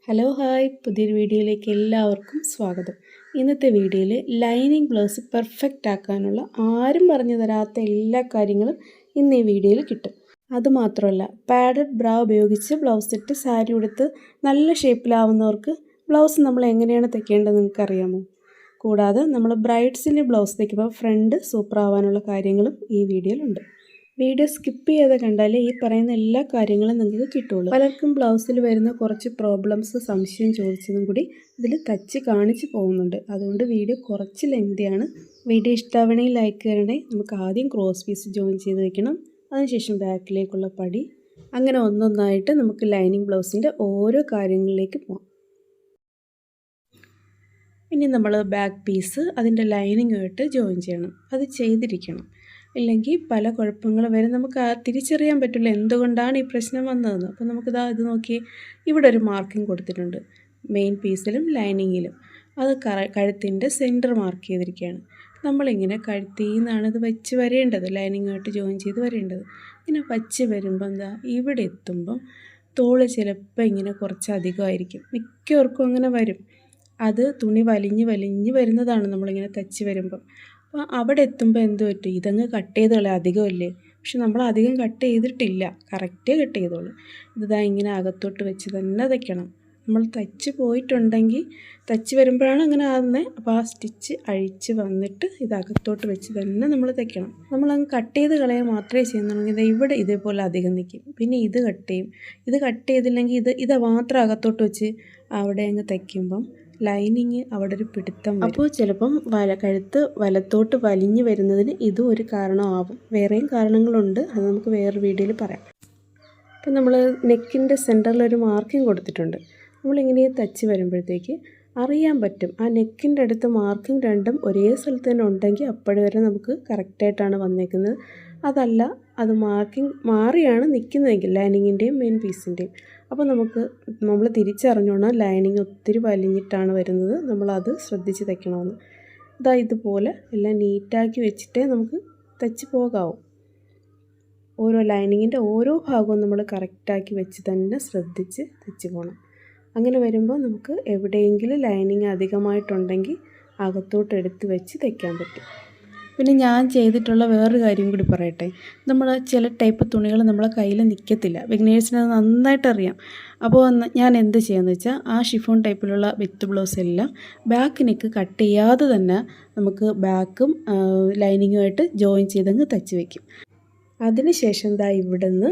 Hello hi പുതിയൊരു വീഡിയോയിലേക്ക് എല്ലാവർക്കും സ്വാഗതം. ഇന്നത്തെ വീഡിയോയിൽ ലൈനിങ് ബ്ലൗസ് പെർഫെക്റ്റ് ആക്കാനുള്ള ആരും പറഞ്ഞു തരാത്ത എല്ലാ കാര്യങ്ങളും ഇന്ന് ഈ വീഡിയോയിൽ കിട്ടും. അതുമാത്രമല്ല, പാഡഡ് ബ്രാ ഉപയോഗിച്ച് ബ്ലൗസ് ഇട്ട് സാരി ഉടുത്ത് നല്ല ഷേപ്പിലാവുന്നവർക്ക് ബ്ലൗസ് നമ്മൾ എങ്ങനെയാണ് തയ്ക്കേണ്ടത് നിങ്ങൾക്ക് അറിയാമോ? കൂടാതെ നമ്മൾ ബ്രൈഡ്സിൻ്റെ ബ്ലൗസ് തയ്ക്കുമ്പോൾ ഫ്രണ്ട് സൂപ്പർ ആവാനുള്ള കാര്യങ്ങളും ഈ വീഡിയോയിലുണ്ട്. വീഡിയോ സ്കിപ്പ് ചെയ്ത് കണ്ടാൽ ഈ പറയുന്ന എല്ലാ കാര്യങ്ങളും നിങ്ങൾക്ക് കിട്ടുള്ളൂ. പലർക്കും ബ്ലൗസിൽ വരുന്ന കുറച്ച് പ്രോബ്ലംസ് സംശയം ചോദിച്ചതും കൂടി ഇതിൽ തച്ച് കാണിച്ച് പോകുന്നുണ്ട്. അതുകൊണ്ട് വീഡിയോ കുറച്ച് ലെങ്തിയാണ്. വീഡിയോ ഇഷ്ടമാവണമെങ്കിൽ ലൈക്ക് ചെയ്യണേ. നമുക്ക് ആദ്യം ക്രോസ് പീസ് ജോയിൻ ചെയ്ത് വെക്കണം. അതിനുശേഷം ബാക്കിലേക്കുള്ള പടി, അങ്ങനെ ഒന്നൊന്നായിട്ട് നമുക്ക് ലൈനിങ് ബ്ലൗസിൻ്റെ ഓരോ കാര്യങ്ങളിലേക്ക് പോകാം. ഇനി നമ്മൾ ബാക്ക് പീസ് അതിൻ്റെ ലൈനിങ്ങുമായിട്ട് ജോയിൻ ചെയ്യണം. അത് ചെയ്തിരിക്കണം, ഇല്ലെങ്കിൽ പല കുഴപ്പങ്ങളും വരെ നമുക്ക് തിരിച്ചറിയാൻ പറ്റില്ല എന്തുകൊണ്ടാണ് ഈ പ്രശ്നം വന്നതെന്ന്. അപ്പോൾ നമുക്കിതാ ഇത് നോക്കി, ഇവിടെ ഒരു മാർക്കിംഗ് കൊടുത്തിട്ടുണ്ട് മെയിൻ പീസിലും ലൈനിങ്ങിലും. അത് കഴുത്തിൻ്റെ സെൻറ്റർ മാർക്ക് ചെയ്തിരിക്കുകയാണ്. നമ്മളിങ്ങനെ കഴുത്തിൽ നിന്നാണ് ഇത് വെച്ച് വരേണ്ടത്, ലൈനിങ്ങുമായിട്ട് ജോയിൻ ചെയ്ത് വരേണ്ടത്. ഇങ്ങനെ വച്ച് വരുമ്പോൾ എന്താ, ഇവിടെ എത്തുമ്പം തോള് ചിലപ്പോൾ ഇങ്ങനെ കുറച്ചധികമായിരിക്കും. മിക്കവർക്കും അങ്ങനെ വരും. അത് തുണി വലിഞ്ഞ് വരുന്നതാണ് നമ്മളിങ്ങനെ തച്ച് വരുമ്പം. അപ്പോൾ അവിടെ എത്തുമ്പോൾ എന്ത് പറ്റും, ഇതങ്ങ് കട്ട് ചെയ്ത് കളയാം, അധികമല്ലേ. പക്ഷെ നമ്മൾ അധികം കട്ട് ചെയ്തിട്ടില്ല, കറക്റ്റേ കട്ട് ചെയ്തോളൂ. ഇതാ ഇങ്ങനെ അകത്തോട്ട് വെച്ച് തന്നെ തയ്ക്കണം. നമ്മൾ തച്ച് പോയിട്ടുണ്ടെങ്കിൽ തച്ച് വരുമ്പോഴാണ് അങ്ങനെ ആകുന്നത്. അപ്പോൾ ആ സ്റ്റിച്ച് അഴിച്ച് വന്നിട്ട് ഇത് അകത്തോട്ട് വെച്ച് തന്നെ നമ്മൾ തയ്ക്കണം. നമ്മളങ്ങ് കട്ട് ചെയ്ത് കളയാൻ മാത്രമേ ചെയ്യുന്നുള്ളൂ. ഇത് ഇവിടെ ഇതേപോലെ അധികം നിൽക്കും. പിന്നെ ഇത് കട്ട് ചെയ്യും. ഇത് കട്ട് ചെയ്തില്ലെങ്കിൽ ഇത് മാത്രം അകത്തോട്ട് വെച്ച് അവിടെ അങ്ങ് തയ്ക്കുമ്പം ലൈനിങ് അവിടെ ഒരു പിടുത്തം വരും. അപ്പോൾ ചിലപ്പം കഴുത്ത് വലത്തോട്ട് വലിഞ്ഞു വരുന്നതിന് ഇതും ഒരു കാരണമാവും. വേറെയും കാരണങ്ങളുണ്ട്, അത് നമുക്ക് വേറൊരു വീഡിയോയിൽ പറയാം. അപ്പം നമ്മൾ നെക്കിൻ്റെ സെൻറ്ററിലൊരു മാർക്കിംഗ് കൊടുത്തിട്ടുണ്ട്. നമ്മളിങ്ങനെ തച്ച് വരുമ്പോഴത്തേക്ക് അറിയാൻ പറ്റും, ആ നെക്കിൻ്റെ അടുത്ത് മാർക്കിംഗ് രണ്ടും ഒരേ സ്ഥലത്ത് തന്നെ ഉണ്ടെങ്കിൽ അപ്പോഴ് വരെ നമുക്ക് കറക്റ്റായിട്ടാണ് വന്നേക്കുന്നത്. അതല്ല, അത് മാർക്കിംഗ് മാറിയാണ് നിൽക്കുന്നതെങ്കിൽ ലൈനിങ്ങിൻ്റെയും മെയിൻ പീസിൻ്റെയും, അപ്പോൾ നമ്മൾ തിരിച്ചറിഞ്ഞോണം ലൈനിങ് ഒത്തിരി വലിഞ്ഞിട്ടാണ് വരുന്നത്, നമ്മളത് ശ്രദ്ധിച്ച് തയ്ക്കണമെന്ന്. ഇതുപോലെ എല്ലാം നീറ്റാക്കി വെച്ചിട്ടേ നമുക്ക് തയ്ച്ച് പോകാവൂ. ഓരോ ലൈനിങ്ങിൻ്റെ ഓരോ ഭാഗവും നമ്മൾ കറക്റ്റാക്കി വെച്ച് തന്നെ ശ്രദ്ധിച്ച് തയ്ച്ച് പോകണം. അങ്ങനെ വരുമ്പോൾ നമുക്ക് എവിടെയെങ്കിലും ലൈനിങ് അധികമായിട്ടുണ്ടെങ്കിൽ അകത്തോട്ട് എടുത്ത് വെച്ച് തയ്ക്കാൻ പറ്റും. പിന്നെ ഞാൻ ചെയ്തിട്ടുള്ള വേറൊരു കാര്യം കൂടി പറയട്ടെ. നമ്മൾ ചില ടൈപ്പ് തുണികൾ നമ്മളെ കയ്യിൽ നിൽക്കത്തില്ല, ബിഗിനേഴ്സിന് അത് നന്നായിട്ട് അറിയാം. അപ്പോൾ ഞാൻ എന്ത് ചെയ്യുമെന്ന് വെച്ചാൽ, ആ ഷിഫോൺ ടൈപ്പിലുള്ള വിത്ത് ബ്ലൗസ് എല്ലാം ബാക്ക് നെക്ക് കട്ട് ചെയ്യാതെ തന്നെ നമുക്ക് ബാക്കും ലൈനിങ്ങുമായിട്ട് ജോയിൻ ചെയ്തങ്ങ് തച്ച് വയ്ക്കും. അതിനുശേഷം ഇവിടെ നിന്ന്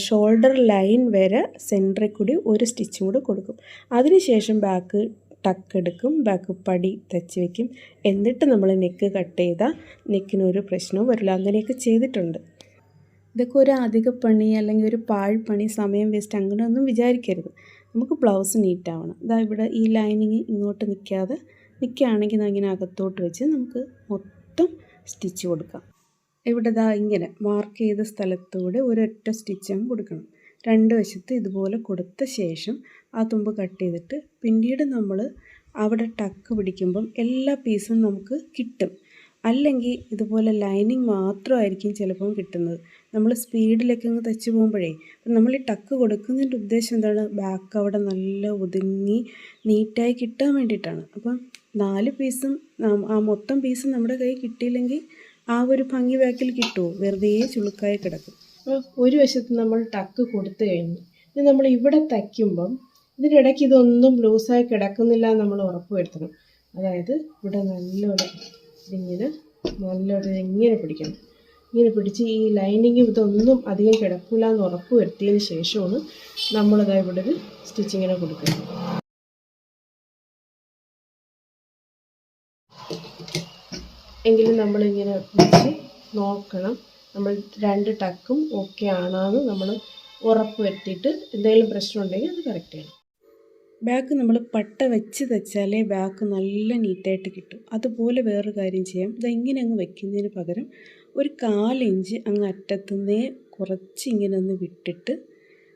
ഷോൾഡർ ലൈൻ വരെ സെൻറ്ററിൽ കൂടി ഒരു സ്റ്റിച്ചും കൂടി കൊടുക്കും. അതിനുശേഷം ബാക്ക് ടക്ക് എടുക്കും, ബാക്ക് പടി തച്ച് വയ്ക്കും. എന്നിട്ട് നമ്മൾ നെക്ക് കട്ട് ചെയ്താൽ നെക്കിനൊരു പ്രശ്നവും വരില്ല. അങ്ങനെയൊക്കെ ചെയ്തിട്ടുണ്ട്. ഇതൊക്കെ ഒരു അധിക പണി അല്ലെങ്കിൽ ഒരു പാഴ്പണി, സമയം വേസ്റ്റ് അങ്ങനെയൊന്നും വിചാരിക്കരുത്. നമുക്ക് ബ്ലൗസ് നീറ്റാവണം. ഇവിടെ ഈ ലൈനിങ് ഇങ്ങോട്ട് നിൽക്കുകയാണെങ്കിൽ ഇങ്ങനെ അകത്തോട്ട് വെച്ച് നമുക്ക് മൊത്തം സ്റ്റിച്ച് കൊടുക്കാം. ഇവിടെ ഇങ്ങനെ മാർക്ക് ചെയ്ത സ്ഥലത്തൂടെ ഒരൊറ്റ സ്റ്റിച്ചും കൊടുക്കണം. രണ്ട് വശത്ത് ഇതുപോലെ കൊടുത്ത ശേഷം ആ തുമ്പ് കട്ട് ചെയ്തിട്ട് പിന്നീട് നമ്മൾ അവിടെ ടക്ക് പിടിക്കുമ്പം എല്ലാ പീസും നമുക്ക് കിട്ടും. അല്ലെങ്കിൽ ഇതുപോലെ ലൈനിങ് മാത്രമായിരിക്കും ചിലപ്പം കിട്ടുന്നത്. നമ്മൾ സ്പീഡിലൊക്കെ അങ്ങ് തച്ച് പോകുമ്പോഴേ, നമ്മൾ ഈ ടക്ക് കൊടുക്കുന്നതിൻ്റെ ഉദ്ദേശം എന്താണ്, ബാക്ക് അവിടെ നല്ല ഒതുങ്ങി നീറ്റായി കിട്ടാൻ വേണ്ടിയിട്ടാണ്. അപ്പം 4 പീസും ആ മൊത്തം പീസും നമ്മുടെ കയ്യിൽ കിട്ടിയില്ലെങ്കിൽ ആ ഒരു ഭംഗി ബാക്കിൽ കിട്ടുമോ, വെറുതെ ചുളുക്കായി കിടക്കും. ഒരു വശത്ത് നമ്മൾ ടക്ക് കൊടുത്തു കഴിഞ്ഞു. ഇനി നമ്മൾ ഇവിടെ തയ്ക്കുമ്പം ഇതിനിടയ്ക്ക് ഇതൊന്നും ലൂസായി കിടക്കുന്നില്ല നമ്മൾ ഉറപ്പ് വരുത്തണം. അതായത് ഇവിടെ നല്ലൊരു ഇങ്ങനെ പിടിക്കണം. ഇങ്ങനെ പിടിച്ച് ഈ ലൈനിങ്ങും ഇതൊന്നും അധികം കിടക്കില്ല എന്ന് ഉറപ്പ് വരുത്തിയതിന് ശേഷമാണ് ഇവിടെ ഒരു സ്റ്റിച്ചിങ്ങിനെ കൊടുക്കുന്നത്. എങ്കിലും നമ്മളിങ്ങനെ പിടിച്ച് നോക്കണം, നമ്മൾ 2 ടക്കും ഓക്കെ ആണെന്ന് നമ്മൾ ഉറപ്പ് വരുത്തിയിട്ട് എന്തെങ്കിലും പ്രശ്നം ഉണ്ടെങ്കിൽ അത് കറക്റ്റ് ചെയ്യണം. ബാക്ക് നമ്മൾ പട്ട വെച്ച് തച്ചാലേ ബാക്ക് നല്ല നീറ്റായിട്ട് കിട്ടും. അതുപോലെ വേറൊരു കാര്യം ചെയ്യാം. ഇങ്ങനെ അങ്ങ് വയ്ക്കുന്നതിന് പകരം ഒരു 1/4 ഇഞ്ച് അങ്ങ് അറ്റത്തുനിന്നേ കുറച്ച് ഇങ്ങനെ ഒന്ന് വിട്ടിട്ട്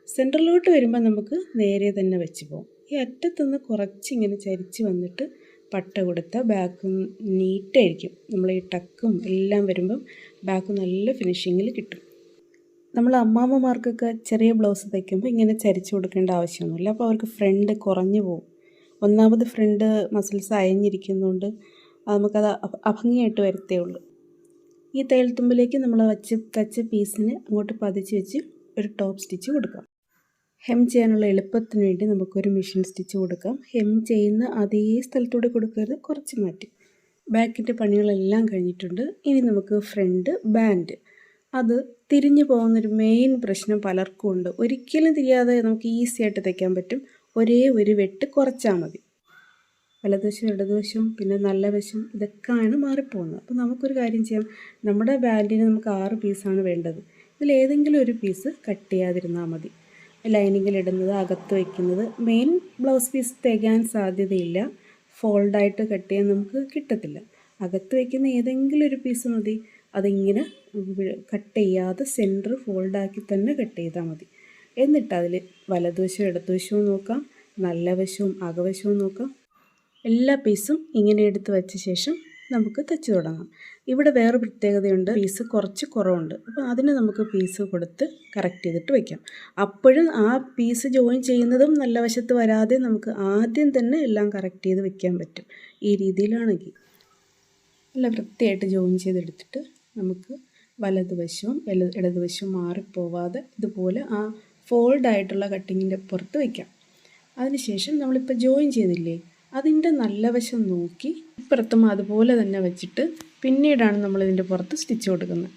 സെൻറ്ററിലോട്ട് വരുമ്പോൾ നമുക്ക് നേരെ തന്നെ വെച്ച് പോകും. ഈ അറ്റത്തുനിന്ന് കുറച്ചിങ്ങനെ ചരിച്ച് വന്നിട്ട് പട്ട കൊടുത്താൽ ബാക്ക് നീറ്റായിരിക്കും. നമ്മൾ ഈ ടക്കും എല്ലാം വരുമ്പം ബാക്ക് നല്ല ഫിനിഷിങ്ങിൽ കിട്ടും. നമ്മൾ അമ്മാമ്മമാർക്കൊക്കെ ചെറിയ ബ്ലൗസ് തയ്ക്കുമ്പോൾ ഇങ്ങനെ ചരിച്ചു കൊടുക്കേണ്ട ആവശ്യമൊന്നുമില്ല. അപ്പോൾ അവർക്ക് ഫ്രണ്ട് കുറഞ്ഞു പോകും. ഒന്നാമത് ഫ്രണ്ട് മസിൽസ് അയഞ്ഞിരിക്കുന്നതുകൊണ്ട് നമുക്കത് അഭംഗിയായിട്ട് വരത്തേ ഉള്ളൂ. ഈ തയ്യൽ തുമ്പിലേക്ക് നമ്മൾ തച്ച പീസിന് അങ്ങോട്ട് പതിച്ച് വെച്ച് ഒരു ടോപ്പ് സ്റ്റിച്ച് കൊടുക്കാം. ഹെം ചെയ്യാനുള്ള എളുപ്പത്തിന് വേണ്ടി നമുക്കൊരു മെഷീൻ സ്റ്റിച്ച് കൊടുക്കാം. ഹെം ചെയ്യുന്ന അതേ സ്ഥലത്തൂടെ കൊടുക്കരുത്, കുറച്ച് മാറ്റി. ബാക്കിൻ്റെ പണികളെല്ലാം കഴിഞ്ഞിട്ടുണ്ട്. ഇനി നമുക്ക് ഫ്രണ്ട് ബാൻഡ്. അത് തിരിഞ്ഞു പോകുന്നൊരു മെയിൻ പ്രശ്നം പലർക്കും ഉണ്ട്. ഒരിക്കലും തിരിയാതെ നമുക്ക് ഈസി ആയിട്ട് തയ്ക്കാൻ പറ്റും. ഒരേ ഒരു വെട്ട് കുറച്ചാൽ മതി. വലതുവശം ഇടതുവശവും പിന്നെ നല്ല വശം ഇതൊക്കെയാണ് മാറിപ്പോകുന്നത്. അപ്പോൾ നമുക്കൊരു കാര്യം ചെയ്യാം. നമ്മുടെ ബാൻഡിന് നമുക്ക് 6 പീസാണ് വേണ്ടത്. ഇതിലേതെങ്കിലും ഒരു പീസ് കട്ട് ചെയ്യാതിരുന്നാൽ മതി. ലൈനിങ്ങിലിടുന്നത്, അകത്ത് വയ്ക്കുന്നത്, മെയിൻ ബ്ലൗസ് പീസ് തികയാൻ സാധ്യതയില്ല. ഫോൾഡായിട്ട് കട്ട് ചെയ്യാൻ നമുക്ക് കിട്ടത്തില്ല. അകത്ത് വയ്ക്കുന്ന ഏതെങ്കിലും ഒരു പീസ് മതി. അതിങ്ങനെ കട്ട് ചെയ്യാതെ സെൻറ്റർ ഫോൾഡാക്കി തന്നെ കട്ട് ചെയ്താൽ മതി. എന്നിട്ട് അതിൽ വലതുവശവും ഇടതുവശവും നോക്കാം, നല്ല വശവും അകവശവും നോക്കാം. എല്ലാ പീസും ഇങ്ങനെ എടുത്ത് വെച്ച ശേഷം നമുക്ക് തയ്ച്ചു തുടങ്ങാം. ഇവിടെ വേറെ പ്രത്യേകതയുണ്ട്, പീസ് കുറച്ച് കുറവുണ്ട്. അപ്പോൾ അതിന് നമുക്ക് പീസ് കൊടുത്ത് കറക്റ്റ് ചെയ്തിട്ട് വയ്ക്കാം. അപ്പോഴും ആ പീസ് ജോയിൻ ചെയ്യുന്നതും നല്ല വശത്ത് വരാതെ നമുക്ക് ആദ്യം തന്നെ എല്ലാം കറക്റ്റ് ചെയ്ത് വെക്കാൻ പറ്റും. ഈ രീതിയിലാണെങ്കിൽ നല്ല വൃത്തിയായിട്ട് ജോയിൻ ചെയ്തെടുത്തിട്ട് നമുക്ക് വലതുവശവും ഇടതുവശവും മാറിപ്പോവാതെ ഇതുപോലെ ആ ഫോൾഡായിട്ടുള്ള കട്ടിങ്ങിൻ്റെ പുറത്ത് വയ്ക്കാം. അതിനുശേഷം നമ്മളിപ്പോൾ ജോയിൻ ചെയ്തില്ലേ, അതിൻ്റെ നല്ല വശം നോക്കി ഇപ്പുറത്തും അതുപോലെ തന്നെ വെച്ചിട്ട് പിന്നീടാണ് നമ്മളിതിൻ്റെ പുറത്ത് സ്റ്റിച്ച് കൊടുക്കുന്നത്.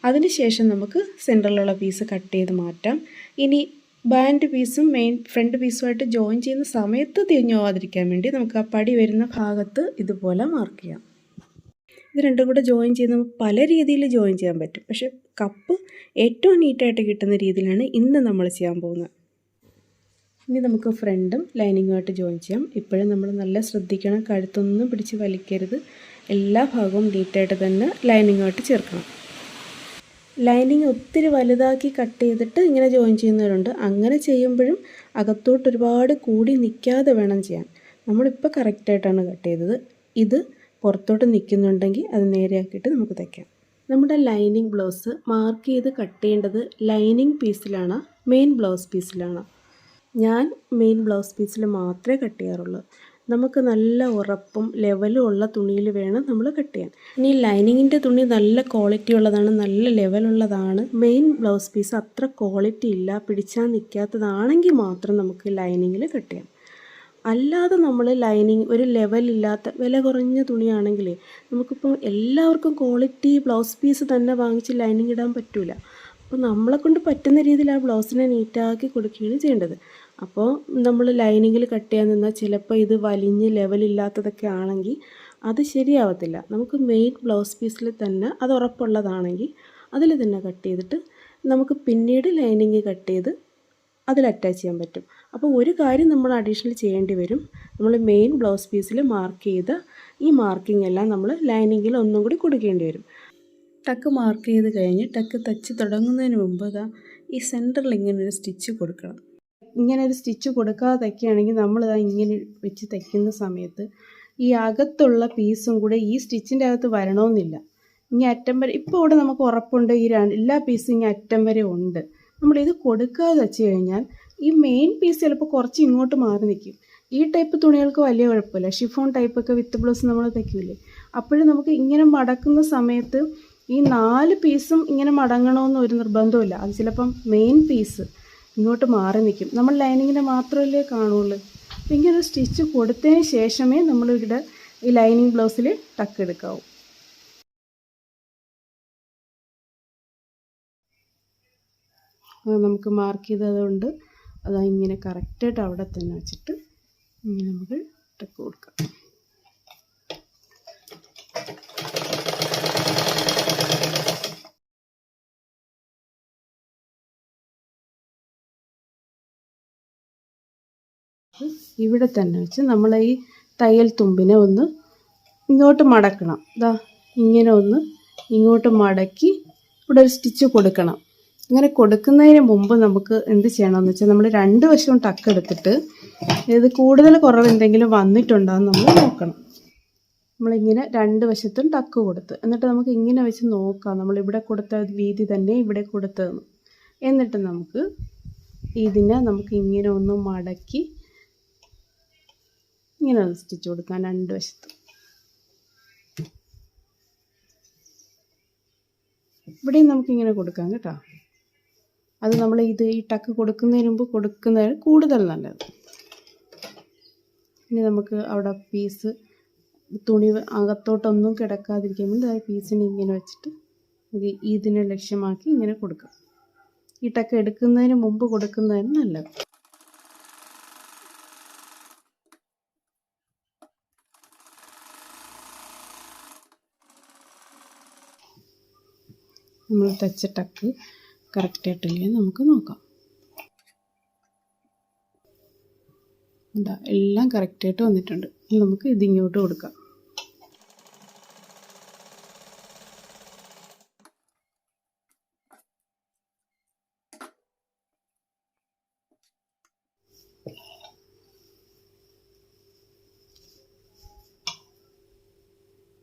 അതിനുശേഷം നമുക്ക് സെൻറ്ററിലുള്ള പീസ് കട്ട് ചെയ്ത് മാറ്റാം. ഇനി ബാൻഡ് പീസും മെയിൻ ഫ്രണ്ട് പീസുമായിട്ട് ജോയിൻ ചെയ്യുന്ന സമയത്ത് തിരിഞ്ഞു പോകാതിരിക്കാൻ വേണ്ടി നമുക്ക് ആ പടി വരുന്ന ഭാഗത്ത് ഇതുപോലെ മാർക്ക് ചെയ്യാം. ഇത് രണ്ടും കൂടെ ജോയിൻ ചെയ്ത് നമുക്ക് പല രീതിയിൽ ജോയിൻ ചെയ്യാൻ പറ്റും. പക്ഷേ കപ്പ് ഏറ്റവും നീറ്റായിട്ട് കിട്ടുന്ന രീതിയിലാണ് ഇന്ന് നമ്മൾ ചെയ്യാൻ പോകുന്നത്. ഇനി നമുക്ക് ഫ്രണ്ടും ലൈനിങ്ങുമായിട്ട് ജോയിൻ ചെയ്യാം. ഇപ്പോഴും നമ്മൾ നല്ല ശ്രദ്ധിക്കണം, കഴുത്തൊന്നും പിടിച്ച് വലിക്കരുത്. എല്ലാ ഭാഗവും നീറ്റായിട്ട് തന്നെ ലൈനിങ്ങുമായിട്ട് ചേർക്കണം. ലൈനിങ് ഒത്തിരി വലുതാക്കി കട്ട് ചെയ്തിട്ട് ഇങ്ങനെ ജോയിൻ ചെയ്യുന്നവരുണ്ട്. അങ്ങനെ ചെയ്യുമ്പോഴും അകത്തോട്ട് ഒരുപാട് കൂടി നിൽക്കാതെ വേണം ചെയ്യാൻ. നമ്മളിപ്പോൾ കറക്റ്റായിട്ടാണ് കട്ട് ചെയ്തത്. ഇത് പുറത്തോട്ട് നിൽക്കുന്നുണ്ടെങ്കിൽ അത് നേരെയാക്കിയിട്ട് നമുക്ക് തയ്ക്കാം. നമ്മുടെ ലൈനിങ് ബ്ലൗസ് മാർക്ക് ചെയ്ത് കട്ട് ചെയ്യേണ്ടത് ലൈനിങ് പീസിലാണ്, മെയിൻ ബ്ലൗസ് പീസിലാണ്. ഞാൻ മെയിൻ ബ്ലൗസ് പീസിൽ മാത്രമേ കട്ട് ചെയ്യാറുള്ളൂ. നമുക്ക് നല്ല ഉറപ്പും ലെവലും ഉള്ള തുണിയിൽ വേണം നമ്മൾ കട്ട് ചെയ്യാൻ. ഇനി ലൈനിങ്ങിൻ്റെ തുണി നല്ല ക്വാളിറ്റി ഉള്ളതാണ്, നല്ല ലെവലുള്ളതാണ്. മെയിൻ ബ്ലൗസ് പീസ് അത്ര ക്വാളിറ്റി ഇല്ല, പിടിച്ചാൽ നിൽക്കാത്തതാണെങ്കിൽ മാത്രം നമുക്ക് ലൈനിങ്ങിൽ കട്ട് ചെയ്യാം. അല്ലാതെ നമ്മൾ ലൈനിങ് ഒരു ലെവലില്ലാത്ത വില കുറഞ്ഞ തുണിയാണെങ്കിൽ നമുക്കിപ്പോൾ എല്ലാവർക്കും ക്വാളിറ്റി ബ്ലൗസ് പീസ് തന്നെ വാങ്ങിച്ച് ലൈനിങ് ഇടാൻ പറ്റില്ല. അപ്പോൾ നമ്മളെക്കൊണ്ട് പറ്റുന്ന രീതിയിൽ ആ ബ്ലൗസിനെ നീറ്റാക്കി കൊടുക്കുകയാണ് ചെയ്യേണ്ടത്. അപ്പോൾ നമ്മൾ ലൈനിങ്ങിൽ കട്ട് ചെയ്യാൻ നിന്നാൽ ചിലപ്പോൾ ഇത് വലിഞ്ഞ് ലെവലില്ലാത്തതൊക്കെ ആണെങ്കിൽ അത് ശരിയാവത്തില്ല. നമുക്ക് മെയിൻ ബ്ലൗസ് പീസിൽ തന്നെ അത് ഉറപ്പുള്ളതാണെങ്കിൽ അതിൽ തന്നെ കട്ട് ചെയ്തിട്ട് നമുക്ക് പിന്നീട് ലൈനിങ് കട്ട് ചെയ്ത് അതിൽ അറ്റാച്ച് ചെയ്യാൻ പറ്റും. അപ്പോൾ ഒരു കാര്യം നമ്മൾ അഡീഷണൽ ചെയ്യേണ്ടി വരും. നമ്മൾ മെയിൻ ബ്ലൗസ് പീസിൽ മാർക്ക് ചെയ്ത ഈ മാർക്കിംഗ് എല്ലാം നമ്മൾ ലൈനിങ്ങിൽ ഒന്നും കൂടി കൊടുക്കേണ്ടി വരും. ടക്ക് മാർക്ക് ചെയ്ത് കഴിഞ്ഞ് ടക്ക് തച്ച് തുടങ്ങുന്നതിന് മുമ്പ് ഈ സെൻറ്ററിൽ ഇങ്ങനെ ഒരു സ്റ്റിച്ച് കൊടുക്കണം. ഇങ്ങനെ ഒരു സ്റ്റിച്ച് കൊടുക്കാതെ തയ്ക്കുകയാണെങ്കിൽ നമ്മളിതാ ഇങ്ങനെ വെച്ച് തയ്ക്കുന്ന സമയത്ത് ഈ അകത്തുള്ള പീസും കൂടെ ഈ സ്റ്റിച്ചിൻ്റെ അകത്ത് വരണമെന്നില്ല. ഇനി അറ്റം വരെ ഇപ്പോൾ ഇവിടെ നമുക്ക് ഉറപ്പുണ്ട് ഈ എല്ലാ പീസും ഇനി അറ്റം വരെ ഉണ്ട്. നമ്മളിത് കൊടുക്കാതെ വെച്ച് കഴിഞ്ഞാൽ ഈ മെയിൻ പീസ് ചിലപ്പോൾ കുറച്ച് ഇങ്ങോട്ട് മാറി നിൽക്കും. ഈ ടൈപ്പ് തുണികൾക്ക് വലിയ കുഴപ്പമില്ല. ഷിഫോൺ ടൈപ്പൊക്കെ വിത്ത് ബ്ലൗസ് നമ്മൾ തയ്ക്കില്ലേ, അപ്പോഴും നമുക്ക് ഇങ്ങനെ മടക്കുന്ന സമയത്ത് ഈ 4 പീസും ഇങ്ങനെ മടങ്ങണമെന്ന് ഒരു നിർബന്ധമില്ല. അത് ചിലപ്പം മെയിൻ പീസ് ഇങ്ങോട്ട് മാറി നിൽക്കും. നമ്മൾ ലൈനിങ്ങിനെ മാത്രമല്ലേ കാണുള്ളൂ. അപ്പോൾ ഇങ്ങനെ ഒരു സ്റ്റിച്ച് കൊടുത്തതിന് ശേഷമേ നമ്മളിവിടെ ഈ ലൈനിങ് ബ്ലൗസിൽ ടക്ക് എടുക്കാവൂ. നമുക്ക് മാർക്ക് ചെയ്തതുകൊണ്ട് അത് ഇങ്ങനെ കറക്റ്റായിട്ട് അവിടെ തന്നെ വെച്ചിട്ട് ഇങ്ങനെ നമുക്ക് ടക്ക് കൊടുക്കാം. ഇവിടെ തന്നെ വെച്ച് നമ്മൾ ഈ തയ്യൽ തുമ്പിനെ ഒന്ന് ഇങ്ങോട്ട് മടക്കണം. ഇങ്ങനെ ഒന്ന് ഇങ്ങോട്ട് മടക്കി ഇവിടെ ഒരു സ്റ്റിച്ച് കൊടുക്കണം. ഇങ്ങനെ കൊടുക്കുന്നതിന് മുമ്പ് നമുക്ക് എന്ത് ചെയ്യണമെന്ന് വെച്ചാൽ നമ്മൾ 2 വശവും ടക്ക് എടുത്തിട്ട് ഇത് കൂടുതൽ കുറവ് എന്തെങ്കിലും വന്നിട്ടുണ്ടോയെന്ന് നമ്മൾ നോക്കണം. നമ്മളിങ്ങനെ 2 വശത്തും ടക്ക് കൊടുത്ത് എന്നിട്ട് നമുക്ക് ഇങ്ങനെ വെച്ച് നോക്കാം നമ്മളിവിടെ കൊടുത്ത വീതി തന്നെ ഇവിടെ കൊടുത്തതെന്ന്. എന്നിട്ട് നമുക്ക് ഇതിനെ ഇങ്ങനെ ഒന്ന് മടക്കി ഇങ്ങനെ ഒന്ന് സ്റ്റിച്ച് കൊടുക്കാം 2 വശത്തും. ഇവിടെയും നമുക്കിങ്ങനെ കൊടുക്കാം കേട്ടോ. അത് നമ്മൾ ഈ ടക്ക് കൊടുക്കുന്നതിന് മുമ്പ് കൊടുക്കുന്നതാണ് കൂടുതൽ നല്ലത്. ഇനി നമുക്ക് അവിടെ പീസ് തുണി അകത്തോട്ടൊന്നും കിടക്കാതിരിക്കാൻ വേണ്ടി പീസിനെ ഇങ്ങനെ വെച്ചിട്ട് ഇതിനെ ലക്ഷ്യമാക്കി ഇങ്ങനെ കൊടുക്കാം. ഈ ടക്ക് എടുക്കുന്നതിന് മുമ്പ് കൊടുക്കുന്നതാണ് നല്ലത്. നമ്മൾ തച്ച ടക്ക് കറക്റ്റായിട്ടില്ലേ നമുക്ക് നോക്കാം. എല്ലാം കറക്റ്റായിട്ട് വന്നിട്ടുണ്ട്. നമുക്ക് ഇതിങ്ങോട്ട് കൊടുക്കാം.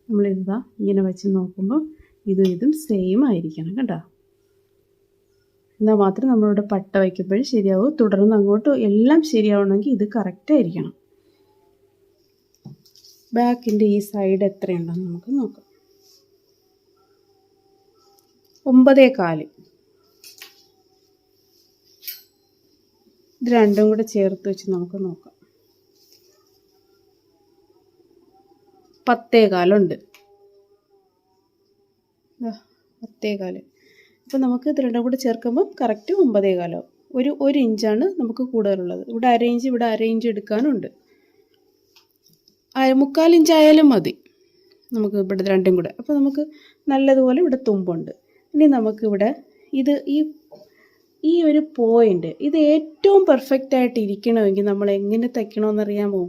നമ്മളിതാ ഇങ്ങനെ വെച്ച് നോക്കുമ്പോൾ ഇതും സെയിം ആയിരിക്കണം കേട്ടോ. എന്നാൽ മാത്രം നമ്മളിവിടെ പട്ട വയ്ക്കുമ്പോഴും ശരിയാവും. തുടർന്ന് അങ്ങോട്ട് എല്ലാം ശരിയാവണമെങ്കിൽ ഇത് കറക്റ്റ് ആയിരിക്കണം. ബാക്കിൻ്റെ ഈ സൈഡ് എത്രയുണ്ടെന്ന് നമുക്ക് നോക്കാം. 9.25. ഇത് രണ്ടും കൂടെ ചേർത്ത് വെച്ച് നമുക്ക് നോക്കാം. 10.25 10.25. അപ്പോൾ നമുക്ക് ഇത് രണ്ടും കൂടെ ചേർക്കുമ്പോൾ കറക്റ്റ് 9.25. ഒരു ഇഞ്ചാണ് നമുക്ക് കൂടുതലുള്ളത്. ഇവിടെ അരയിഞ്ച് ഇവിടെ അരയിഞ്ച് എടുക്കാനുണ്ട്. 3/4 ഇഞ്ച് ആയാലും മതി നമുക്ക് ഇവിടെ രണ്ടും കൂടെ. അപ്പോൾ നമുക്ക് നല്ലതുപോലെ ഇവിടെ തുമ്പുണ്ട്. ഇനി നമുക്കിവിടെ ഈ ഒരു പോയിൻ്റ് ഇത് ഏറ്റവും പെർഫെക്റ്റ് ആയിട്ട് ഇരിക്കണമെങ്കിൽ നമ്മൾ എങ്ങനെ തയ്ക്കണമെന്നറിയാമോ?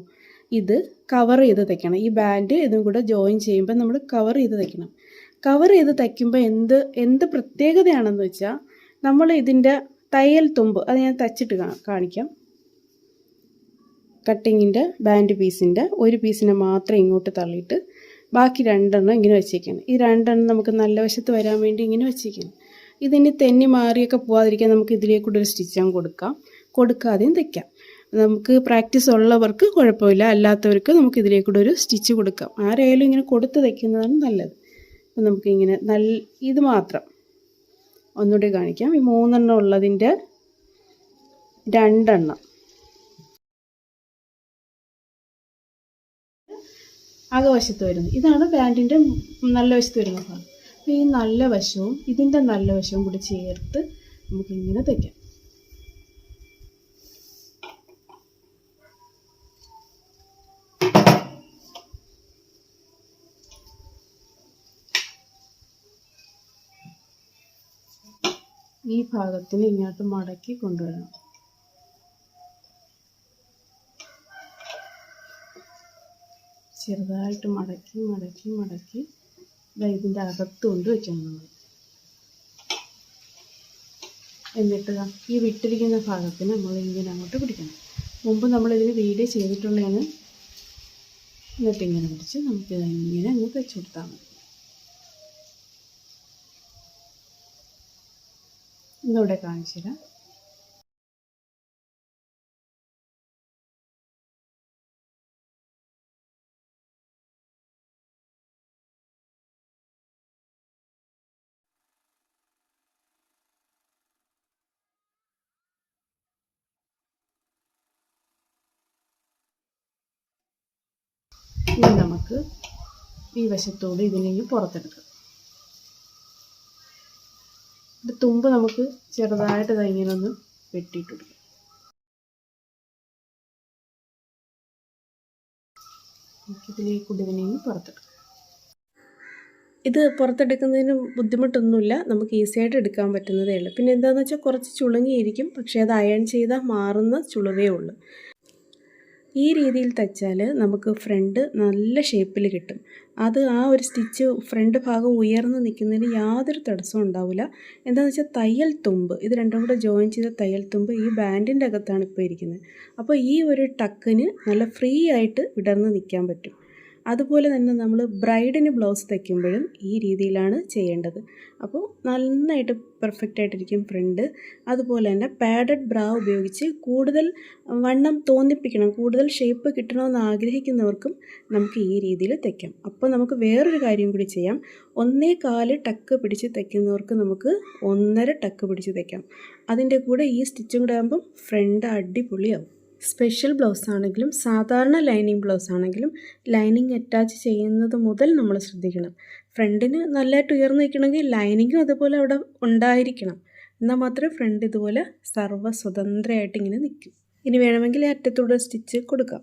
ഇത് കവർ ചെയ്ത് തയ്ക്കണം. ഈ ബാൻഡ് ഇതും കൂടെ ജോയിൻ ചെയ്യുമ്പോൾ നമ്മൾ കവർ ചെയ്ത് തയ്ക്കണം. കവർ ചെയ്ത് തയ്ക്കുമ്പോൾ എന്ത് പ്രത്യേകതയാണെന്ന് വെച്ചാൽ നമ്മൾ ഇതിൻ്റെ തയ്യൽ തുമ്പ് അത് ഞാൻ തയ്ച്ചിട്ട് കാണിക്കാം. കട്ടിങ്ങിൻ്റെ ബാൻഡ് പീസിൻ്റെ ഒരു പീസിനെ മാത്രം ഇങ്ങോട്ട് തള്ളിയിട്ട് ബാക്കി 2 ഇങ്ങനെ വെച്ചേക്കണം. ഈ 2 നമുക്ക് നല്ല വശത്ത് വരാൻ വേണ്ടി ഇങ്ങനെ വെച്ചേക്കണം. ഇതിന് തെന്നി മാറിയൊക്കെ പോകാതിരിക്കാൻ നമുക്ക് ഇതിലേക്കൂടെ ഒരു സ്റ്റിച്ച് കൊടുക്കാതെയും തയ്ക്കാം. നമുക്ക് പ്രാക്ടീസ് ഉള്ളവർക്ക് കുഴപ്പമില്ല, അല്ലാത്തവർക്ക് നമുക്ക് ഇതിലേക്കൂടെ ഒരു സ്റ്റിച്ച് കൊടുക്കാം. ആരായാലും ഇങ്ങനെ കൊടുത്ത് തയ്ക്കുന്നതാണ് നല്ലത്. അപ്പം നമുക്കിങ്ങനെ ഇത് മാത്രം ഒന്നുകൂടി കാണിക്കാം. ഈ 3 ഉള്ളതിൻ്റെ 2 അകവശത്ത് വരുന്നത്. ഇതാണ് പാൻറ്റിൻ്റെ നല്ല വശത്ത് വരുന്ന ഭാഗം. അപ്പോൾ ഈ നല്ല വശവും ഇതിൻ്റെ നല്ല വശവും കൂടി ചേർത്ത് നമുക്കിങ്ങനെ തയ്ക്കാം. ഈ ഭാഗത്തിന് ഇങ്ങോട്ട് മടക്കി കൊണ്ടുവരണം. ചെറുതായിട്ട് മടക്കി ഇതിൻ്റെ അകത്ത് കൊണ്ട് വെക്കണം നമ്മൾ. എന്നിട്ട് ഈ വിട്ടിരിക്കുന്ന ഭാഗത്തിന് നമ്മൾ ഇങ്ങനെ അങ്ങോട്ട് പിടിക്കണം. മുമ്പ് നമ്മളിതിന് വീഡിയോ ചെയ്തിട്ടുള്ളതാണ്. എന്നിട്ട് ഇങ്ങനെ പിടിച്ച് നമുക്കിത് ഇങ്ങനെ അങ്ങ് വെച്ച് കൊടുത്താൽ മതി. ഇതോടെ കാണിച്ചു തരാം. ഇനി നമുക്ക് ഈ വശത്തോട് ഇതിനെ പുറത്തെടുക്കാം. ഇത് തുമ്പ് നമുക്ക് ചെറുതായിട്ട് ഇങ്ങനെ ഒന്ന് വെട്ടിയിട്ട് കൊടുക്കാം. ഇതിലേക്കൂടി ഇതിനെ പുറത്തെടുക്കാം. ഇത് പുറത്തെടുക്കുന്നതിന് ബുദ്ധിമുട്ടൊന്നുമില്ല, നമുക്ക് ഈസിയായിട്ട് എടുക്കാൻ പറ്റുന്നതേ ഉള്ളൂ. പിന്നെ എന്താണെന്ന് വെച്ചാൽ കുറച്ച് ചുളുങ്ങിയിരിക്കും, പക്ഷേ അത് അയൺ ചെയ്താൽ മാറുന്ന ചുളുവേ ഉള്ളൂ. ഈ രീതിയിൽ തയ്ച്ചാൽ നമുക്ക് ഫ്രണ്ട് നല്ല ഷേപ്പിൽ കിട്ടും. അത് ആ ഒരു സ്റ്റിച്ച് ഫ്രണ്ട് ഭാഗം ഉയർന്ന് നിൽക്കുന്നതിന് യാതൊരു തടസ്സവും ഉണ്ടാവില്ല. എന്താണെന്ന് വെച്ചാൽ തയ്യൽ തുമ്പ് ഇത് രണ്ടും കൂടെ ജോയിൻ ചെയ്ത തയ്യൽ തുമ്പ് ഈ ബാൻഡിൻ്റെ അകത്താണ് ഇപ്പോൾ ഇരിക്കുന്നത്. അപ്പോൾ ഈ ഒരു ടക്കിന് നല്ല ഫ്രീ ആയിട്ട് വിടർന്ന് നിൽക്കാൻ പറ്റും. അതുപോലെ തന്നെ നമ്മൾ ബ്രൈഡിന് ബ്ലൗസ് തയ്ക്കുമ്പോഴും ഈ രീതിയിലാണ് ചെയ്യേണ്ടത്. അപ്പോൾ നന്നായിട്ട് പെർഫെക്റ്റ് ആയിട്ടിരിക്കും ഫ്രണ്ട്. അതുപോലെ തന്നെ പാഡഡ് ബ്രാ ഉപയോഗിച്ച് കൂടുതൽ വണ്ണം തോന്നിപ്പിക്കണം, കൂടുതൽ ഷേപ്പ് കിട്ടണമെന്ന് ആഗ്രഹിക്കുന്നവർക്കും നമുക്ക് ഈ രീതിയിൽ തയ്ക്കാം. അപ്പോൾ നമുക്ക് വേറൊരു കാര്യം കൂടി ചെയ്യാം. 1.25 ടക്ക് പിടിച്ച് തയ്ക്കുന്നവർക്ക് നമുക്ക് 1.5 ടക്ക് പിടിച്ച് തയ്ക്കാം. അതിൻ്റെ കൂടെ ഈ സ്റ്റിച്ചും കൂടെ ആകുമ്പം ഫ്രണ്ട് അടിപൊളിയാവും. സ്പെഷ്യൽ ബ്ലൗസ് ആണെങ്കിലും സാധാരണ ലൈനിങ് ബ്ലൗസ് ആണെങ്കിലും ലൈനിങ് അറ്റാച്ച് ചെയ്യുന്നത് മുതൽ നമ്മൾ ശ്രദ്ധിക്കണം. ഫ്രണ്ടിന് നല്ലതായിട്ട് ഉയർന്നു നിൽക്കണമെങ്കിൽ ലൈനിങ്ങും അതുപോലെ അവിടെ ഉണ്ടായിരിക്കണം. എന്നാൽ മാത്രമേ ഫ്രണ്ട് ഇതുപോലെ സർവ്വസ്വതന്ത്രമായിട്ട് ഇങ്ങനെ നിൽക്കും. ഇനി വേണമെങ്കിൽ അറ്റത്തൂടെ സ്റ്റിച്ച് കൊടുക്കാം.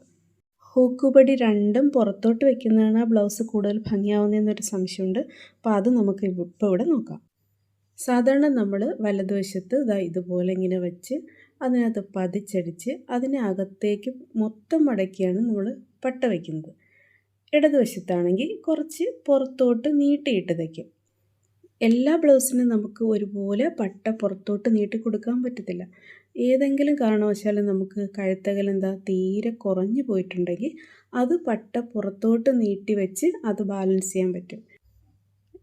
ഹൂക്കുപടി രണ്ടും പുറത്തോട്ട് വയ്ക്കുന്നതാണ് ആ ബ്ലൗസ് കൂടുതൽ ഭംഗിയാവുന്നതെന്നൊരു സംശയമുണ്ട്. അപ്പോൾ അത് നമുക്ക് ഇപ്പോൾ ഇവിടെ നോക്കാം. സാധാരണ നമ്മൾ വലതുവശത്ത് ഇതുപോലെ ഇങ്ങനെ വെച്ച് അതിനകത്ത് പതിച്ചടിച്ച് അതിനകത്തേക്ക് മൊത്തം മടക്കിയാണ് നമ്മൾ പട്ട വയ്ക്കുന്നത്. ഇടതുവശത്താണെങ്കിൽ കുറച്ച് പുറത്തോട്ട് നീട്ടിയിട്ട് തയ്ക്കും. എല്ലാ ബ്ലൗസിനും നമുക്ക് ഒരുപോലെ പട്ട പുറത്തോട്ട് നീട്ടി കൊടുക്കാൻ പറ്റത്തില്ല. ഏതെങ്കിലും കാരണവശാലും നമുക്ക് കഴുത്തകലം തീരെ കുറഞ്ഞു പോയിട്ടുണ്ടെങ്കിൽ അത് പട്ട പുറത്തോട്ട് നീട്ടി വെച്ച് അത് ബാലൻസ് ചെയ്യാൻ പറ്റും.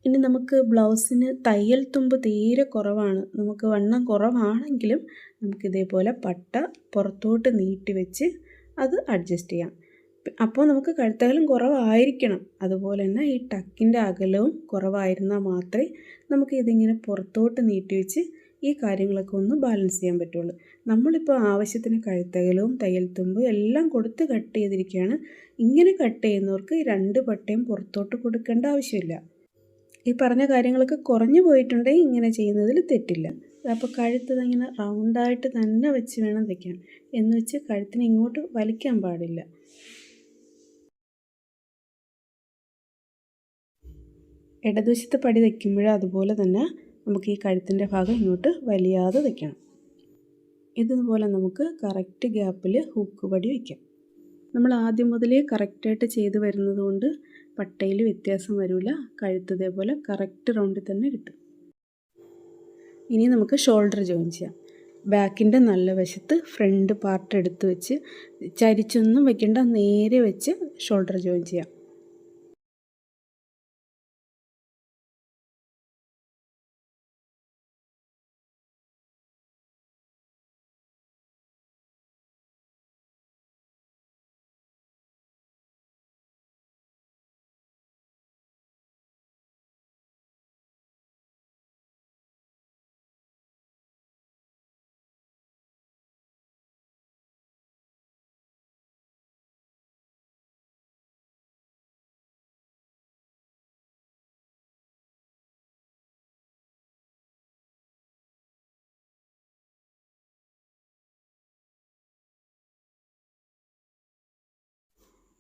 ഇനി നമുക്ക് ബ്ലൗസിന് തയ്യൽ തുമ്പ് തീരെ കുറവാണ്, നമുക്ക് വണ്ണം കുറവാണെങ്കിലും നമുക്കിതേപോലെ പട്ട പുറത്തോട്ട് നീട്ടി വെച്ച് അത് അഡ്ജസ്റ്റ് ചെയ്യാം. അപ്പോൾ നമുക്ക് കഴുത്തകലം കുറവായിരിക്കണം. അതുപോലെ തന്നെ ഈ ടക്കിൻ്റെ അകലവും കുറവായിരുന്നാൽ മാത്രമേ നമുക്ക് ഇതിങ്ങനെ പുറത്തോട്ട് നീട്ടി വെച്ച് ഈ കാര്യങ്ങളൊക്കെ ഒന്ന് ബാലൻസ് ചെയ്യാൻ പറ്റുള്ളൂ. നമ്മളിപ്പോൾ ആവശ്യത്തിന് കഴുത്തകലവും തയ്യൽ തുമ്പും എല്ലാം കൊടുത്ത് കട്ട് ചെയ്തിരിക്കുകയാണ്. ഇങ്ങനെ കട്ട് ചെയ്യുന്നവർക്ക് 2 പട്ടയും പുറത്തോട്ട് കൊടുക്കേണ്ട ആവശ്യമില്ല. ഈ പറഞ്ഞ കാര്യങ്ങളൊക്കെ കുറഞ്ഞു പോയിട്ടുണ്ടെങ്കിൽ ഇങ്ങനെ ചെയ്യുന്നതിൽ തെറ്റില്ല. അപ്പോൾ കഴുത്ത് ഇങ്ങനെ റൗണ്ടായിട്ട് തന്നെ വെച്ച് വേണം തയ്ക്കാൻ. എന്ന് വെച്ച് കഴുത്തിനെ ഇങ്ങോട്ട് വലിക്കാൻ പാടില്ല. ഇടതുവശത്ത് പടി തയ്ക്കുമ്പോഴും അതുപോലെ തന്നെ നമുക്ക് ഈ കഴുത്തിൻ്റെ ഭാഗം ഇങ്ങോട്ട് വലിയാതെ തയ്ക്കണം. ഇതുപോലെ നമുക്ക് കറക്റ്റ് ഗ്യാപ്പിൽ ഹൂക്ക് പടി വയ്ക്കാം. നമ്മൾ ആദ്യം മുതലേ കറക്റ്റായിട്ട് ചെയ്ത് വരുന്നത് കൊണ്ട് പട്ടയിൽ വ്യത്യാസം വരില്ല. കഴുത്ത് ഇതേപോലെ കറക്റ്റ് റൗണ്ടിൽ തന്നെ കിട്ടും. ഇനി നമുക്ക് ഷോൾഡർ ജോയിൻ ചെയ്യാം. ബാക്കിൻ്റെ നല്ല വശത്ത് ഫ്രണ്ട് പാർട്ട് എടുത്ത് വെച്ച് ചരിച്ചൊന്നും വെക്കേണ്ട, നേരെ വെച്ച് ഷോൾഡർ ജോയിൻ ചെയ്യാം.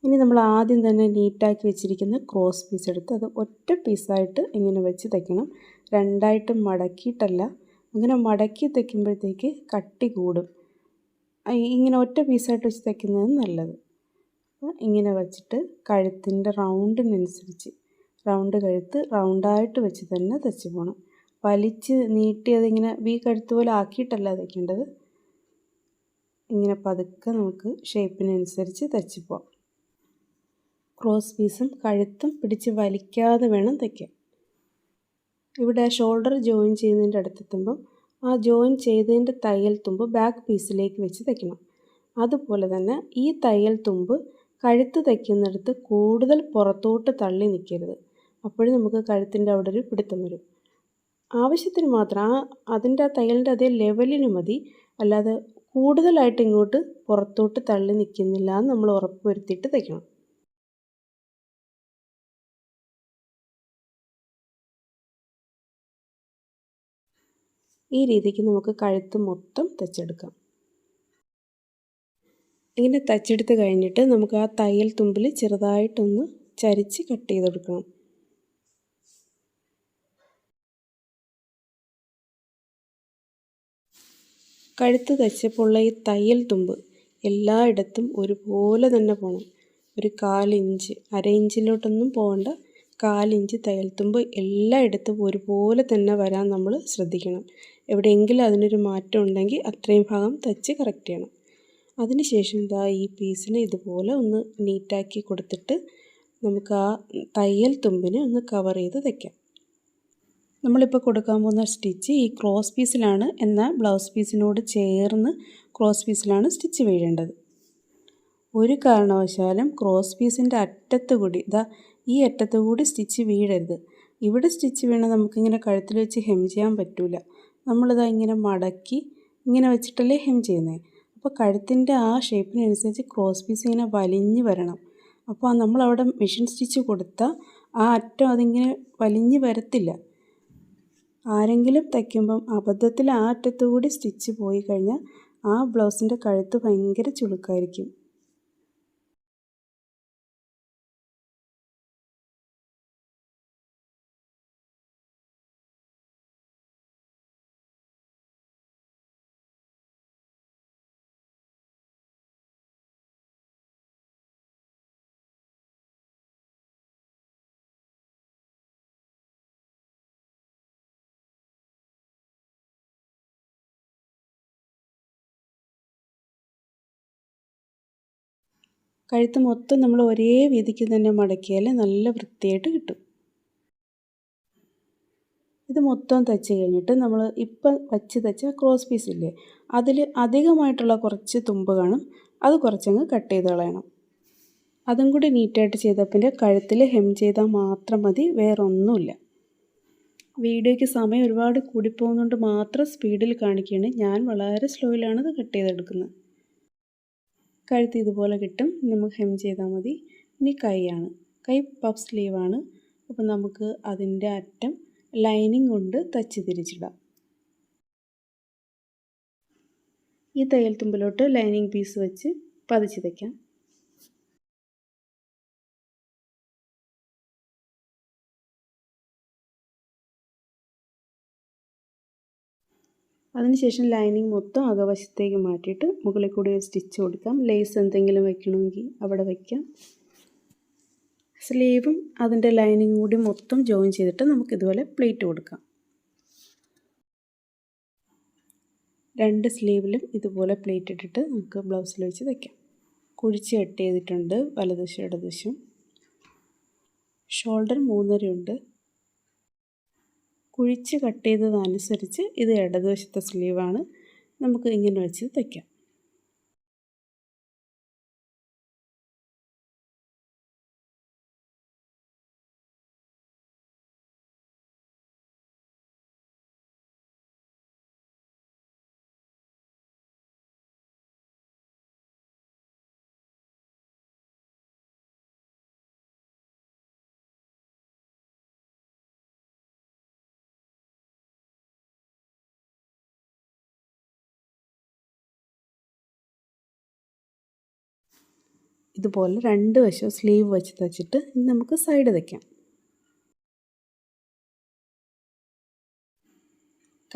ഇനി നമ്മൾ ആദ്യം തന്നെ നീറ്റാക്കി വെച്ചിരിക്കുന്ന ക്രോസ് പീസ് എടുത്ത് അത് ഒറ്റ പീസായിട്ട് ഇങ്ങനെ വെച്ച് തയ്ക്കണം. രണ്ടായിട്ട് മടക്കിയിട്ടല്ല. അങ്ങനെ മടക്കി തയ്ക്കുമ്പോഴത്തേക്ക് കട്ടി കൂടും. ഇങ്ങനെ ഒറ്റ പീസായിട്ട് വെച്ച് തയ്ക്കുന്നത് നല്ലത്. ഇങ്ങനെ വെച്ചിട്ട് കഴുത്തിൻ്റെ റൗണ്ടിനനുസരിച്ച് റൗണ്ട് കഴുത്ത് റൗണ്ടായിട്ട് വെച്ച് തന്നെ തയ്ച്ച് പോകണം. വലിച്ച് നീട്ടി അതിങ്ങനെ കഴുത്ത് പോലെ ആക്കിയിട്ടല്ല തയ്ക്കേണ്ടത്. ഇങ്ങനെ പതുക്കെ നമുക്ക് ഷേപ്പിനനുസരിച്ച് തയ്ച്ച് പോകാം. ക്രോസ് പീസും കഴുത്തും പിടിച്ച് വലിക്കാതെ വേണം തയ്ക്കാൻ. ഇവിടെ ഷോൾഡർ ജോയിൻ ചെയ്യുന്നതിൻ്റെ അടുത്തെത്തുമ്പം ആ ജോയിൻ ചെയ്തതിൻ്റെ തയ്യൽ തുമ്പ് ബാക്ക് പീസിലേക്ക് വെച്ച് തയ്ക്കണം. അതുപോലെ തന്നെ ഈ തയ്യൽ തുമ്പ് കഴുത്ത് തയ്ക്കുന്നിടത്ത് കൂടുതൽ പുറത്തോട്ട് തള്ളി നിൽക്കരുത്. അപ്പോഴും നമുക്ക് കഴുത്തിൻ്റെ അവിടെ ഒരു പിടുത്തം വരും. ആവശ്യത്തിന് മാത്രം അതിൻ്റെ തയ്യലിൻ്റെ അതേ ലെവലിന് മതി. അല്ലാതെ കൂടുതലായിട്ട് ഇങ്ങോട്ട് പുറത്തോട്ട് തള്ളി നിൽക്കുന്നില്ല എന്ന് നമ്മൾ ഉറപ്പ് വരുത്തിയിട്ട് തയ്ക്കണം. ഈ രീതിക്ക് നമുക്ക് കഴുത്ത് മൊത്തം തയ്ച്ചെടുക്കാം. ഇങ്ങനെ തയ്ച്ചെടുത്ത് കഴിഞ്ഞിട്ട് നമുക്ക് ആ തയ്യൽ തുമ്പിൽ ചെറുതായിട്ടൊന്ന് ചരിച്ച് കട്ട് ചെയ്തെടുക്കണം. കഴുത്ത് തയ്ച്ചപ്പോൾ ഈ തയ്യൽ തുമ്പ് എല്ലായിടത്തും ഒരുപോലെ തന്നെ പോകണം. ഒരു 1/4 ഇഞ്ച് 1/2 ഇഞ്ചിലോട്ടൊന്നും പോകണ്ട. 1/4 ഇഞ്ച് തയ്യൽ തുമ്പ് എല്ലായിടത്തും ഒരുപോലെ തന്നെ വരാൻ നമ്മൾ ശ്രദ്ധിക്കണം. എവിടെയെങ്കിലും അതിനൊരു മാറ്റം ഉണ്ടെങ്കിൽ അത്രയും ഭാഗം തയ്ച്ച് കറക്റ്റ് ചെയ്യണം. അതിനുശേഷം ഈ പീസിനെ ഇതുപോലെ ഒന്ന് നീറ്റാക്കി കൊടുത്തിട്ട് നമുക്ക് ആ തയ്യൽ തുമ്പിനെ ഒന്ന് കവർ ചെയ്ത് തയ്ക്കാം. നമ്മളിപ്പോൾ കൊടുക്കാൻ പോകുന്ന സ്റ്റിച്ച് ഈ ക്രോസ് പീസിലാണ്, എന്നാൽ ബ്ലൗസ് പീസിനോട് ചേർന്ന് ക്രോസ് പീസിലാണ് സ്റ്റിച്ച് വീഴേണ്ടത്. ഒരു കാരണവശാലും ക്രോസ് പീസിൻ്റെ അറ്റത്ത് കൂടി ഈ അറ്റത്ത് കൂടി സ്റ്റിച്ച് വീഴരുത്. ഇവിടെ സ്റ്റിച്ച് വീണാൽ നമുക്കിങ്ങനെ കഴുത്തിൽ വെച്ച് ഹെം ചെയ്യാൻ പറ്റില്ല. ഇങ്ങനെ മടക്കി ഇങ്ങനെ വെച്ചിട്ടല്ലേ ഹെം ചെയ്യുന്നത്. അപ്പോൾ കഴുത്തിൻ്റെ ആ ഷേപ്പിനനുസരിച്ച് ക്രോസ് പീസ് ഇങ്ങനെ വലിഞ്ഞ് വരണം. അപ്പോൾ നമ്മളവിടെ മെഷീൻ സ്റ്റിച്ച് കൊടുത്താൽ ആ അറ്റം അതിങ്ങനെ വലിഞ്ഞ് വരത്തില്ല. ആരെങ്കിലും തയ്ക്കുമ്പം അബദ്ധത്തിൽ ആ അറ്റത്തു കൂടി സ്റ്റിച്ച് പോയി കഴിഞ്ഞാൽ ആ ബ്ലൗസിൻ്റെ കഴുത്ത് ഭയങ്കര ചുളുക്കായിരിക്കും. കഴുത്ത് മൊത്തം നമ്മൾ ഒരേ വീതിക്ക് തന്നെ മടക്കിയാൽ നല്ല വൃത്തിയായിട്ട് കിട്ടും. ഇത് മൊത്തം തയ്ച്ച് കഴിഞ്ഞിട്ട് നമ്മൾ ഇപ്പം വച്ച് തയ്ച്ച ക്രോസ് പീസ് ഇല്ലേ, അതിൽ അധികമായിട്ടുള്ള കുറച്ച് തുമ്പ് കാണും. അത് കുറച്ചങ്ങ് കട്ട് ചെയ്ത് കളയണം. അതും കൂടി നീറ്റായിട്ട് ചെയ്താൽ പിന്നെ കഴുത്തിൽ ഹെം ചെയ്താൽ മാത്രം മതി, വേറൊന്നുമില്ല. വീഡിയോയ്ക്ക് സമയം ഒരുപാട് കൂടിപ്പോകുന്നതുകൊണ്ട് മാത്രം സ്പീഡിൽ കാണിക്കുകയാണ്. ഞാൻ വളരെ സ്ലോയിലാണ് ഇത് കട്ട് ചെയ്തെടുക്കുന്നത്. കഴുത്ത് ഇതുപോലെ കിട്ടും. നമുക്ക് ഹെം ചെയ്താൽ മതി. ഇനി കൈയാണ്. കൈ പഫ് സ്ലീവാണ്. അപ്പോൾ നമുക്ക് അതിൻ്റെ അറ്റം ലൈനിങ് കൊണ്ട് തച്ച് തിരിച്ചിടാം. ഈ തയ്യൽ തുമ്പിലോട്ട് ലൈനിങ് പീസ് വെച്ച് പതിച്ച് തയ്ക്കാം. അതിനുശേഷം ലൈനിങ് മൊത്തം അകവശത്തേക്ക് മാറ്റിയിട്ട് മുകളിൽ കൂടി ഒരു സ്റ്റിച്ച് കൊടുക്കാം. ലേസ് എന്തെങ്കിലും വെക്കണമെങ്കിൽ അവിടെ വയ്ക്കാം. സ്ലീവും അതിൻ്റെ ലൈനിങ് കൂടി മൊത്തം ജോയിൻ ചെയ്തിട്ട് നമുക്കിതുപോലെ പ്ലേറ്റ് കൊടുക്കാം. രണ്ട് സ്ലീവിലും ഇതുപോലെ പ്ലേറ്റ് ഇട്ടിട്ട് നമുക്ക് ബ്ലൗസിൽ വെച്ച് തയ്ക്കാം. കുഴിച്ച് കട്ട് ചെയ്തിട്ടുണ്ട് വലതുവശം ഇടതുവശം. ഷോൾഡർ 3.5 ഉണ്ട്. കുഴിച്ച് കട്ട് ചെയ്തതനുസരിച്ച് ഇത് ഇടതുവശത്തെ സ്ലീവാണ്. നമുക്ക് ഇങ്ങനെ വെച്ച് തയ്ക്കാം. ഇതുപോലെ രണ്ട് വശവും സ്ലീവ് വെച്ച് തയ്ച്ചിട്ട് നമുക്ക് സൈഡ് തയ്ക്കാം.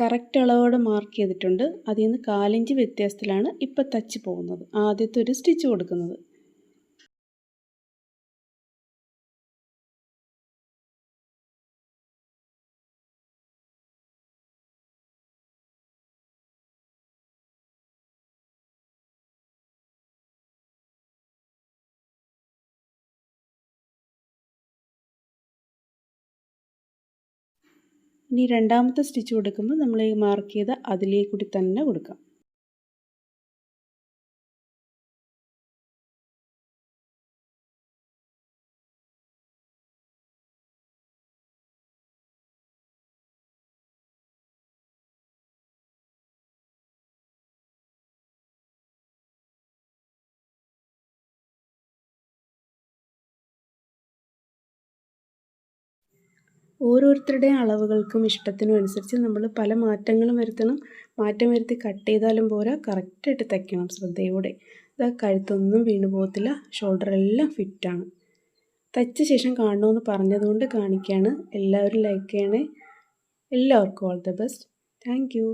കറക്റ്റ് അളവോടെ മാർക്ക് ചെയ്തിട്ടുണ്ട്. അതിൽ നിന്ന് 1/4 ഇഞ്ച് വ്യത്യാസത്തിലാണ് ഇപ്പം തച്ച് പോകുന്നത്. ആദ്യത്തെ ഒരു സ്റ്റിച്ച് കൊടുക്കുന്നത്. ഇനി രണ്ടാമത്തെ സ്റ്റിച്ച് കൊടുക്കുമ്പോൾ നമ്മൾ ഈ മാർക്ക് ചെയ്ത അതിലേക്ക് കൂടി തന്നെ കൊടുക്കാം. ഓരോരുത്തരുടെയും അളവുകൾക്കും ഇഷ്ടത്തിനും അനുസരിച്ച് നമ്മൾ പല മാറ്റങ്ങളും വരുത്തണം. മാറ്റം വരുത്തി കട്ട് ചെയ്താലും പോരാ, കറക്റ്റായിട്ട് തയ്ക്കണം ശ്രദ്ധയോടെ. കഴുത്തൊന്നും വീണ് പോകത്തില്ല. ഷോൾഡർ എല്ലാം ഫിറ്റാണ്. തയ്ച്ച ശേഷം കാണണമെന്ന് പറഞ്ഞതുകൊണ്ട് കാണിക്കുകയാണ്. എല്ലാവരും ലൈക്ക് ചെയ്യണേ. എല്ലാവർക്കും all the best. Thank you.